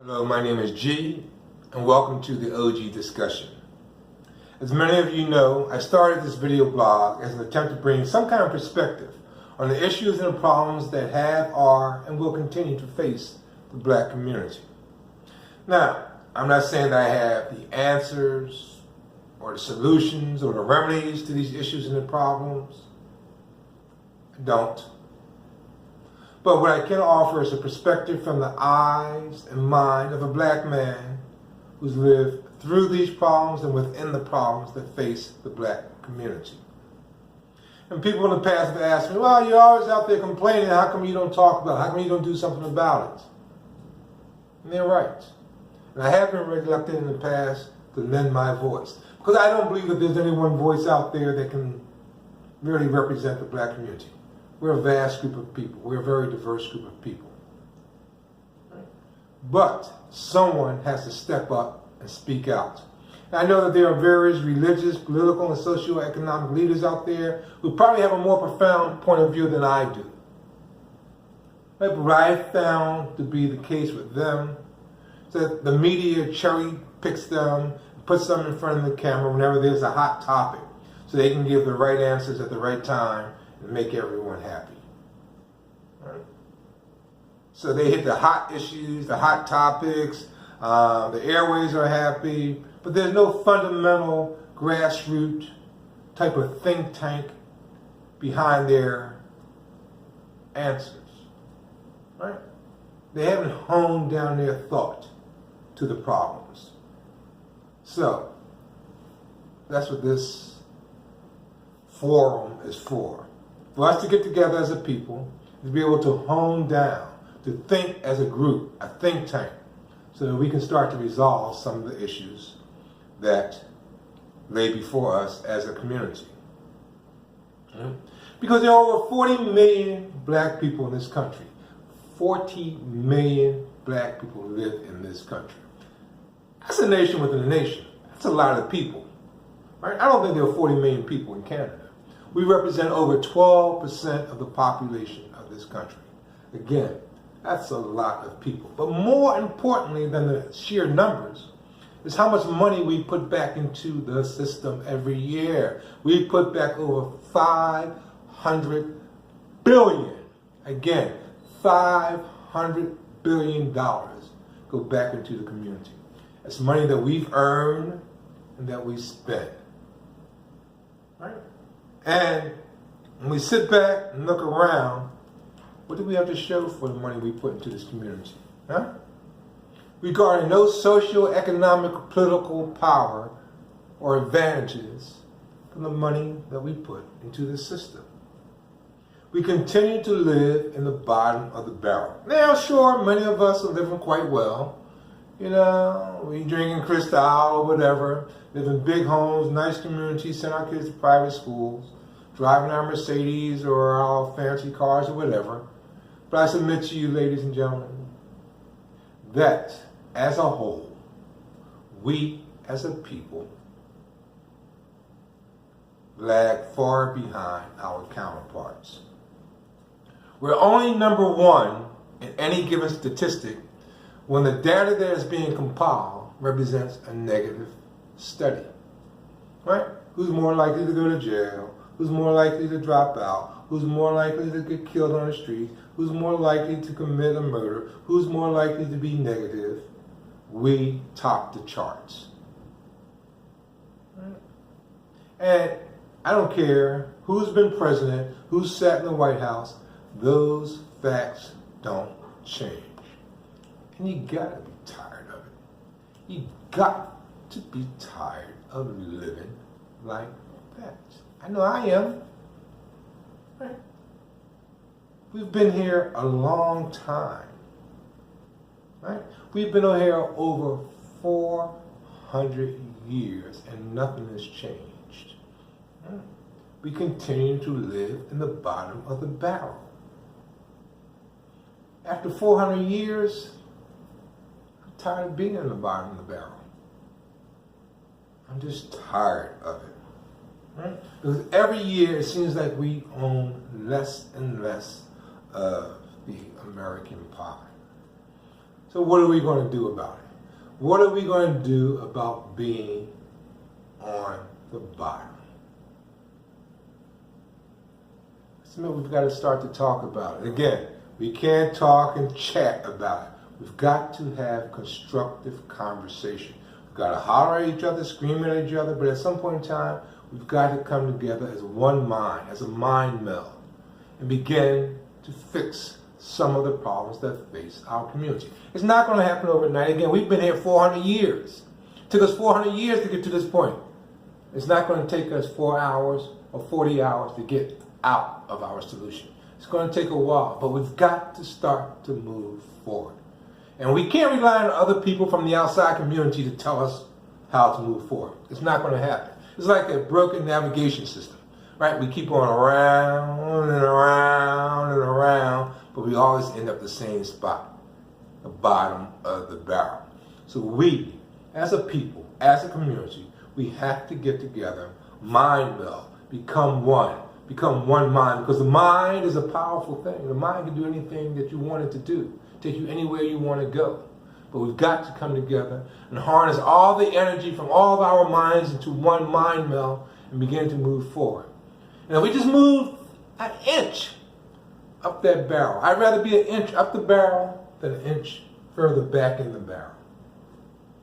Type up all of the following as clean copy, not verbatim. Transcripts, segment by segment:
Hello, my name is G, and welcome to the OG discussion. As many of you know, I started this video blog as an attempt to bring some kind of perspective on the issues and the problems that have, are, and will continue to face the black community. Now, I'm not saying that I have the answers or the solutions or the remedies to these issues and the problems. I don't. But what I can offer is a perspective from the eyes and mind of a black man who's lived through these problems and within the problems that face the black community. And people in the past have asked me, well, you're always out there complaining, how come you don't talk about it? How come you don't do something about it? And they're right. And I have been reluctant in the past to lend my voice, because I don't believe that there's any one voice out there that can really represent the black community. We're a vast group of people. We're a very diverse group of people. But someone has to step up and speak out. And I know that there are various religious, political, and socioeconomic leaders out there who probably have a more profound point of view than I do. But what I found to be the case with them is that the media cherry picks them, puts them in front of the camera whenever there's a hot topic, so they can give the right answers at the right time and make everyone happy. Right? So they hit the hot issues, the hot topics, the airways are happy, but there's no fundamental grassroots type of think tank behind their answers. Right? They haven't honed down their thought to the problems. So that's what this forum is for us to get together as a people, to be able to hone down, to think as a group, a think tank, so that we can start to resolve some of the issues that lay before us as a community. Because there are over 40 million black people in this country. 40 million black people live in this country. That's a nation within a nation. That's a lot of people. Right? I don't think there are 40 million people in Canada. We represent over 12% of the population of this country. Again, that's a lot of people. But more importantly than the sheer numbers is how much money we put back into the system every year. We put back over $500 billion. Again, $500 billion go back into the community. It's money that we've earned and that we spend. Right? And when we sit back and look around, what do we have to show for the money we put into this community? Huh? Regarding no socio-economic political power or advantages from the money that we put into the system. We continue to live in the bottom of the barrel. Now, sure, many of us are living quite well. You know, we drinking Cristal or whatever, live in big homes, nice communities, send our kids to private schools, driving our Mercedes or our fancy cars or whatever. But I submit to you, ladies and gentlemen, that as a whole, we as a people lag far behind our counterparts. We're only number one in any given statistic when the data that is being compiled represents a negative study. Right? Who's more likely to go to jail? Who's more likely to drop out? Who's more likely to get killed on the street? Who's more likely to commit a murder? Who's more likely to be negative? We top the charts. Right? And I don't care who's been president, who's sat in the White House, those facts don't change. And you gotta be tired of it. You got to be tired of living like that. I know I am. Right? We've been here a long time. Right? We've been here over 400 years and nothing has changed. Right? We continue to live in the bottom of the barrel. After 400 years, I'm tired of being in the bottom of the barrel. I'm just tired of it. Right? Because every year it seems like we own less and less of the American pie. So what are we going to do about it? What are we going to do about being on the bottom? So we've got to start to talk about it. Again, we can't talk and chat about it. We've got to have constructive conversation. We've got to holler at each other, scream at each other, but at some point in time, we've got to come together as one mind, as a mind meld, and begin to fix some of the problems that face our community. It's not going to happen overnight. Again, we've been here 400 years. It took us 400 years to get to this point. It's not going to take us 4 hours or 40 hours to get out of our solution. It's going to take a while, but we've got to start to move forward. And we can't rely on other people from the outside community to tell us how to move forward. It's not going to happen. It's like a broken navigation system, right? We keep going around and around and around, but we always end up the same spot, the bottom of the barrel. So we, as a people, as a community, we have to get together, mind meld, become one mind, because the mind is a powerful thing. The mind can do anything that you want it to do, take you anywhere you want to go. But we've got to come together and harness all the energy from all of our minds into one mind meld and begin to move forward. And if we just move an inch up that barrel, I'd rather be an inch up the barrel than an inch further back in the barrel.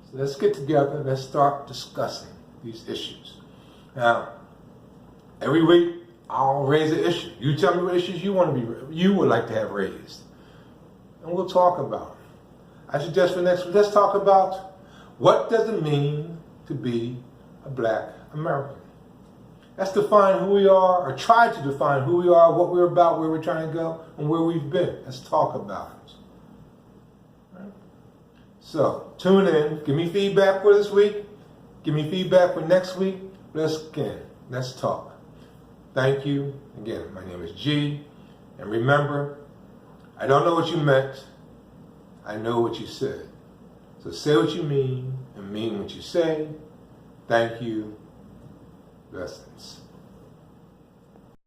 So let's get together, let's start discussing these issues. Now, every week, I'll raise an issue. You tell me what issues you would like to have raised, and we'll talk about them. I suggest for next week, let's talk about what does it mean to be a Black American. Let's define who we are, or try to define who we are, what we're about, where we're trying to go, and where we've been. Let's talk about it. Right? So tune in. Give me feedback for this week. Give me feedback for next week. Let's talk. Thank you. Again, my name is G. And remember, I don't know what you meant. I know what you said. So say what you mean and mean what you say. Thank you. Blessings.